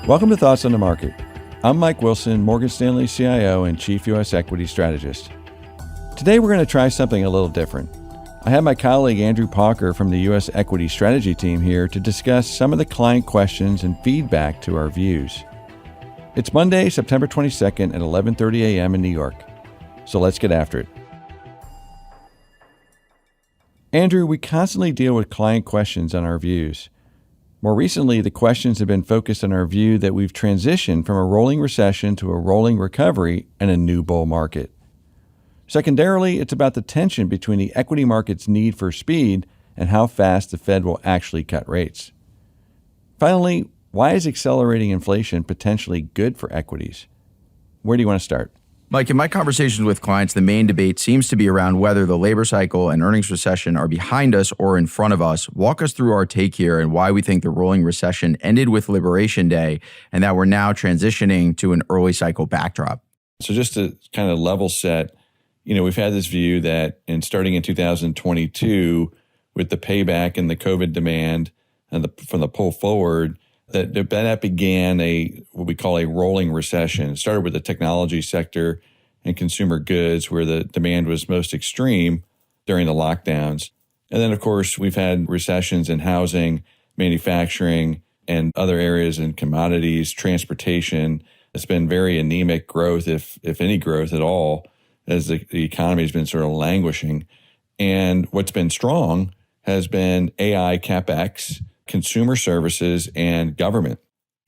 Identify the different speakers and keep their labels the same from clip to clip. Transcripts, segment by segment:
Speaker 1: Welcome to Thoughts on the Market. I'm Mike Wilson, Morgan Stanley CIO and Chief U.S. Equity Strategist. Today we're going to try something a little different. I have my colleague Andrew Pauker from the U.S. Equity Strategy team here to discuss some of the client questions and feedback to our views. It's Monday, September 22nd at 11:30 a.m. in New York. So let's get after it. Andrew, we constantly deal with client questions on our views. More recently, the questions have been focused on our view that we've transitioned from a rolling recession to a rolling recovery and a new bull market. Secondarily, it's about the tension between the equity market's need for speed and how fast the Fed will actually cut rates. Finally, why is accelerating inflation potentially good for equities? Where do you want to start?
Speaker 2: Mike, in my conversations with clients, the main debate seems to be around whether the labor cycle and earnings recession are behind us or in front of us. Walk us through our take here and why we think the rolling recession ended with Liberation Day and that we're now transitioning to an early cycle backdrop.
Speaker 1: So just to kind of level set, we've had this view that starting in 2022, with the payback and the COVID demand and from the pull forward, that began what we call a rolling recession. It started with the technology sector and consumer goods, where the demand was most extreme during the lockdowns. And then, of course, we've had recessions in housing, manufacturing, and other areas in commodities, transportation. It's been very anemic growth, if any growth at all, as the economy has been sort of languishing. And what's been strong has been AI CapEx, consumer services, and government.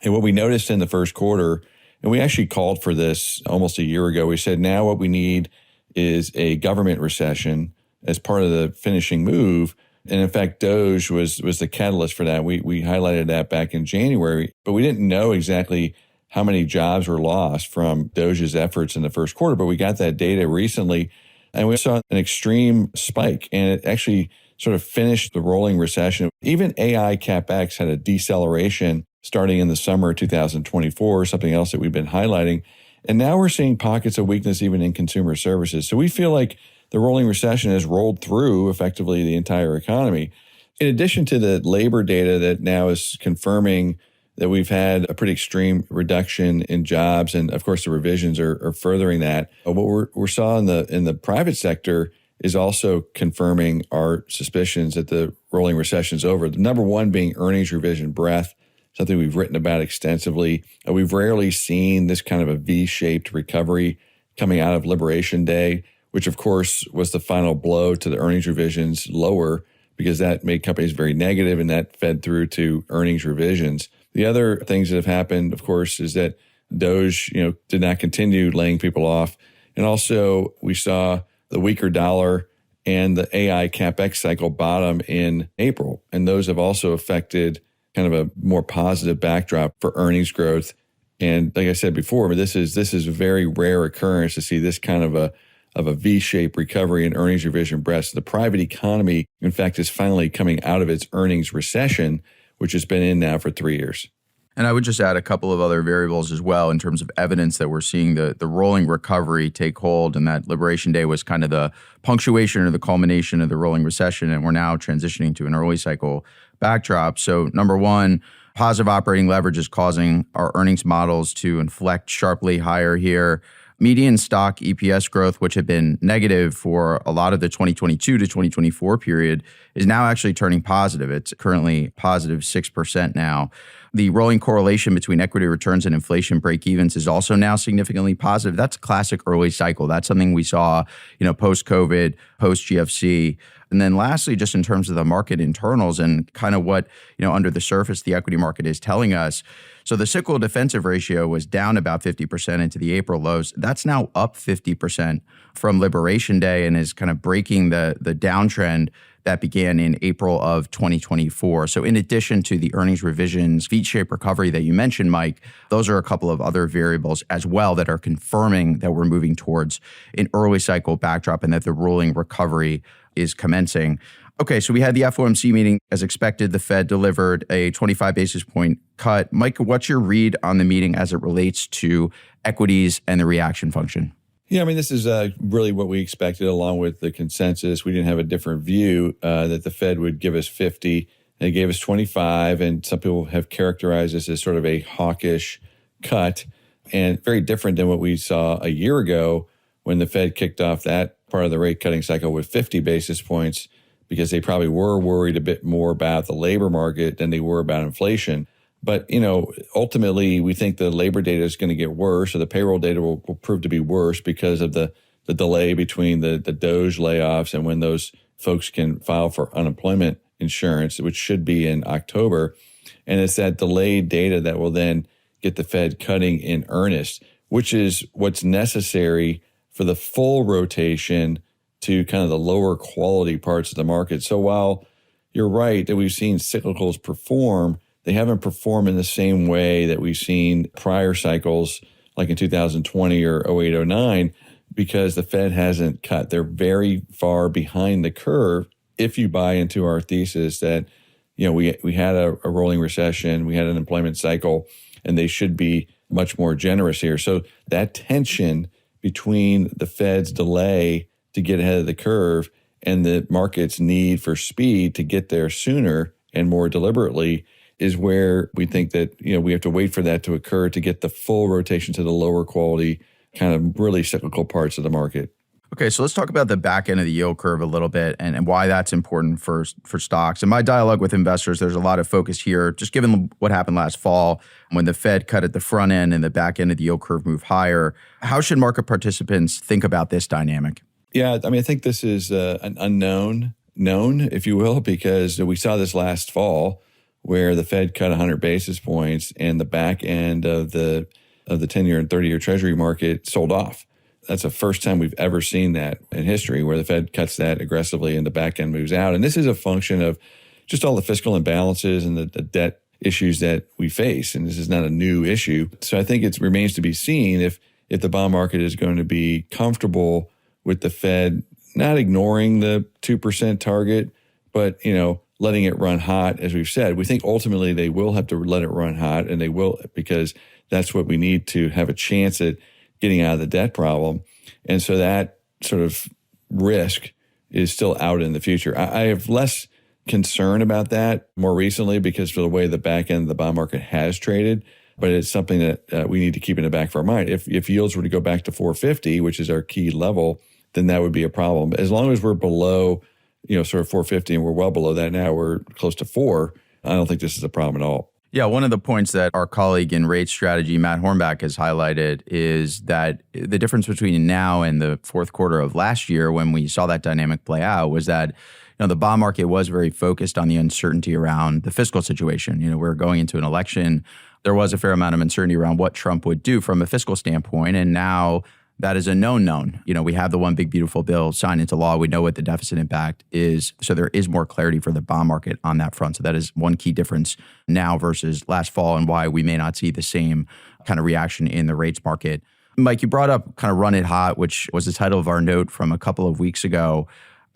Speaker 1: And what we noticed in the first quarter, and we actually called for this almost a year ago, we said now what we need is a government recession as part of the finishing move. And in fact, DOGE was the catalyst for that. We highlighted that back in January, but we didn't know exactly how many jobs were lost from DOGE's efforts in the first quarter. But we got that data recently, and we saw an extreme spike, and it actually sort of finished the rolling recession. Even AI CapEx had a deceleration starting in the summer of 2024, something else that we've been highlighting. And now we're seeing pockets of weakness even in consumer services. So we feel like the rolling recession has rolled through effectively the entire economy. In addition to the labor data that now is confirming that we've had a pretty extreme reduction in jobs, and of course the revisions are furthering that. What we saw in the private sector is also confirming our suspicions that the rolling recession is over. The number one being earnings revision breadth, something we've written about extensively. We've rarely seen this kind of a V-shaped recovery coming out of Liberation Day, which of course was the final blow to the earnings revisions lower, because that made companies very negative and that fed through to earnings revisions. The other things that have happened, of course, is that DOGE, did not continue laying people off. And also we saw the weaker dollar and the AI CapEx cycle bottom in April. And those have also affected kind of a more positive backdrop for earnings growth. And like I said before, this is a very rare occurrence to see this kind of a V-shaped recovery in earnings revision breadth. So the private economy, in fact, is finally coming out of its earnings recession, which has been in now for 3 years.
Speaker 2: And I would just add a couple of other variables as well in terms of evidence that we're seeing the rolling recovery take hold, and that Liberation Day was kind of the punctuation or the culmination of the rolling recession, and we're now transitioning to an early cycle backdrop. So number one, positive operating leverage is causing our earnings models to inflect sharply higher here. Median stock EPS growth, which had been negative for a lot of the 2022 to 2024 period, is now actually turning positive. It's currently positive 6% now. The rolling correlation between equity returns and inflation break-evens is also now significantly positive. That's classic early cycle. That's something we saw, post-COVID, post-GFC. And then lastly, just in terms of the market internals and kind of what, under the surface, the equity market is telling us. So the cyclical defensive ratio was down about 50% into the April lows. That's now up 50% from Liberation Day and is kind of breaking the downtrend that began in April of 2024. So in addition to the earnings revisions, V-shaped recovery that you mentioned, Mike, those are a couple of other variables as well that are confirming that we're moving towards an early cycle backdrop and that the rolling recovery is commencing. Okay, so we had the FOMC meeting. As expected, the Fed delivered a 25 basis point cut. Mike, what's your read on the meeting as it relates to equities and the reaction function?
Speaker 1: Yeah, this is really what we expected along with the consensus. We didn't have a different view that the Fed would give us 50 They gave us 25, and some people have characterized this as sort of a hawkish cut, and very different than what we saw a year ago when the Fed kicked off that part of the rate cutting cycle with 50 basis points, because they probably were worried a bit more about the labor market than they were about inflation. But, ultimately, we think the labor data is going to get worse, or the payroll data will prove to be worse because of the delay between the Doge layoffs and when those folks can file for unemployment insurance, which should be in October. And it's that delayed data that will then get the Fed cutting in earnest, which is what's necessary for the full rotation to kind of the lower quality parts of the market. So while you're right that we've seen cyclicals perform, they haven't performed in the same way that we've seen prior cycles, like in 2020 or 08, 09, because the Fed hasn't cut. They're very far behind the curve if you buy into our thesis that, we had a rolling recession, we had an employment cycle, and they should be much more generous here. So that tension between the Fed's delay to get ahead of the curve and the market's need for speed to get there sooner and more deliberately is where we think that, we have to wait for that to occur to get the full rotation to the lower quality, kind of really cyclical parts of the market.
Speaker 2: Okay, so let's talk about the back end of the yield curve a little bit and why that's important for stocks. In my dialogue with investors, there's a lot of focus here, just given what happened last fall when the Fed cut at the front end and the back end of the yield curve moved higher. How should market participants think about this dynamic?
Speaker 1: Yeah, I think this is an unknown known, if you will, because we saw this last fall where the Fed cut 100 basis points and the back end of the 10-year and 30-year Treasury market sold off. That's the first time we've ever seen that in history, where the Fed cuts that aggressively and the back end moves out. And this is a function of just all the fiscal imbalances and the debt issues that we face. And this is not a new issue. So I think it remains to be seen if the bond market is going to be comfortable with the Fed not ignoring the 2% target, but, letting it run hot. As we've said, we think ultimately they will have to let it run hot, and they will, because that's what we need to have a chance at getting out of the debt problem. And so that sort of risk is still out in the future. I have less concern about that more recently because of the way the back end of the bond market has traded, but it's something that we need to keep in the back of our mind. If yields were to go back to 450, which is our key level, then that would be a problem. As long as we're below, sort of 450, and we're well below that now, we're close to 4, I don't think this is a problem at all.
Speaker 2: Yeah, one of the points that our colleague in rate strategy, Matt Hornback, has highlighted is that the difference between now and the fourth quarter of last year, when we saw that dynamic play out, was that the bond market was very focused on the uncertainty around the fiscal situation. We were going into an election. There was a fair amount of uncertainty around what Trump would do from a fiscal standpoint, and now that is a known. We have the one big beautiful bill signed into law. We know what the deficit impact is. So there is more clarity for the bond market on that front. So that is one key difference now versus last fall, and why we may not see the same kind of reaction in the rates market. Mike, you brought up kind of Run It Hot, which was the title of our note from a couple of weeks ago.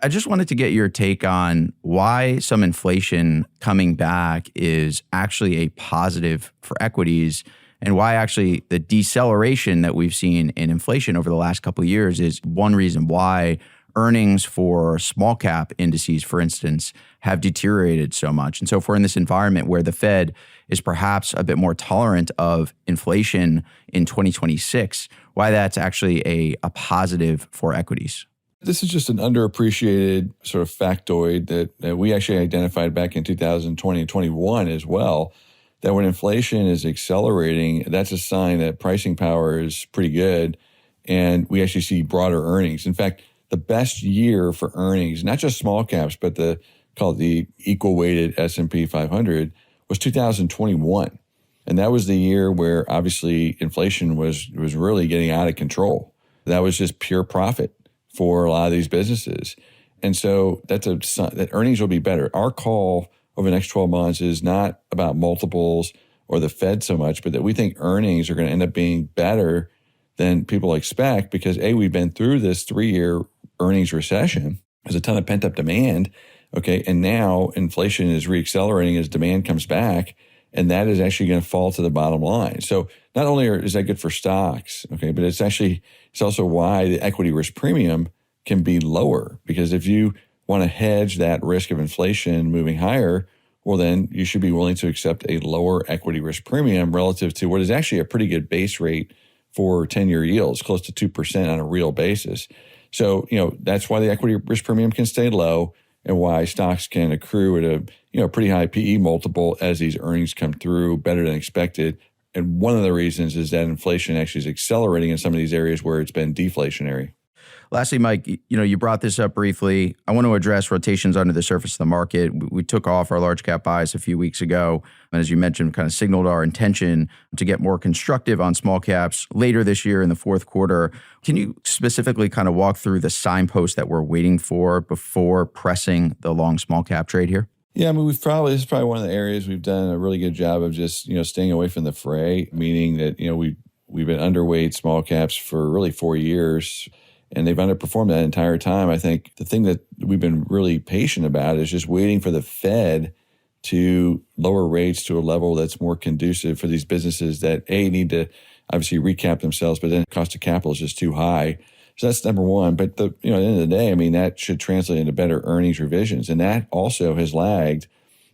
Speaker 2: I just wanted to get your take on why some inflation coming back is actually a positive for equities, and why actually the deceleration that we've seen in inflation over the last couple of years is one reason why earnings for small cap indices, for instance, have deteriorated so much. And so if we're in this environment where the Fed is perhaps a bit more tolerant of inflation in 2026, why that's actually a positive for equities.
Speaker 1: This is just an underappreciated sort of factoid that we actually identified back in 2020 and 21 as well, that when inflation is accelerating, that's a sign that pricing power is pretty good, and we actually see broader earnings. In fact, the best year for earnings, not just small caps, but the equal weighted S&P 500 was 2021. And that was the year where obviously inflation was really getting out of control. That was just pure profit for a lot of these businesses. And so that's a sign that earnings will be better. Our call over the next 12 months is not about multiples or the Fed so much, but that we think earnings are going to end up being better than people expect because, A, we've been through this 3-year earnings recession. There's a ton of pent-up demand, okay? And now inflation is reaccelerating as demand comes back, and that is actually going to fall to the bottom line. So not only is that good for stocks, okay, but it's also why the equity risk premium can be lower, because if you want to hedge that risk of inflation moving higher, well, then you should be willing to accept a lower equity risk premium relative to what is actually a pretty good base rate for 10-year yields, close to 2% on a real basis. So, that's why the equity risk premium can stay low and why stocks can accrue at a, pretty high PE multiple as these earnings come through better than expected. And one of the reasons is that inflation actually is accelerating in some of these areas where it's been deflationary.
Speaker 2: Lastly, Mike, you brought this up briefly. I want to address rotations under the surface of the market. We took off our large cap buys a few weeks ago. And as you mentioned, kind of signaled our intention to get more constructive on small caps later this year in the fourth quarter. Can you specifically kind of walk through the signposts that we're waiting for before pressing the long small cap trade here?
Speaker 1: Yeah, I mean, this is probably one of the areas we've done a really good job of just, staying away from the fray, meaning that, we've been underweight small caps for really 4 years. And they've underperformed that entire time. I think the thing that we've been really patient about is just waiting for the Fed to lower rates to a level that's more conducive for these businesses that, A, need to obviously recap themselves, but then the cost of capital is just too high. So that's number one. But at the end of the day, I mean, that should translate into better earnings revisions. And that also has lagged.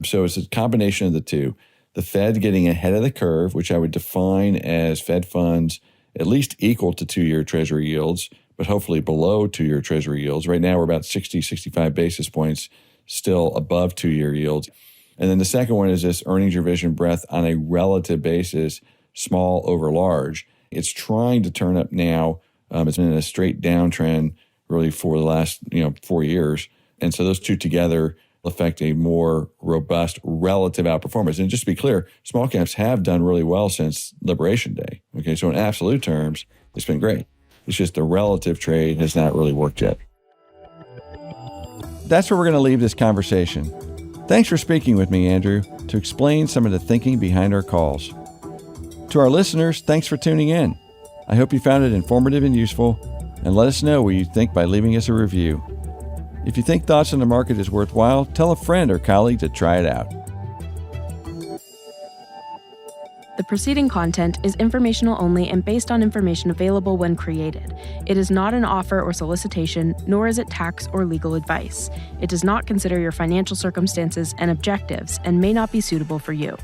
Speaker 1: So it's a combination of the two. The Fed getting ahead of the curve, which I would define as Fed funds at least equal to 2-year Treasury yields, but hopefully below 2-year Treasury yields. Right now, we're about 60, 65 basis points still above 2-year yields. And then the second one is this earnings revision breadth on a relative basis, small over large. It's trying to turn up now. It's been in a straight downtrend really for the last 4 years. And so those two together affect a more robust relative outperformance. And just to be clear, small caps have done really well since Liberation Day. Okay, so in absolute terms, it's been great. It's just the relative trade has not really worked yet. That's where we're going to leave this conversation. Thanks for speaking with me, Andrew, to explain some of the thinking behind our calls. To our listeners, thanks for tuning in. I hope you found it informative and useful, and let us know what you think by leaving us a review. If you think Thoughts on the Market is worthwhile, tell a friend or colleague to try it out.
Speaker 3: The preceding content is informational only and based on information available when created. It is not an offer or solicitation, nor is it tax or legal advice. It does not consider your financial circumstances and objectives and may not be suitable for you.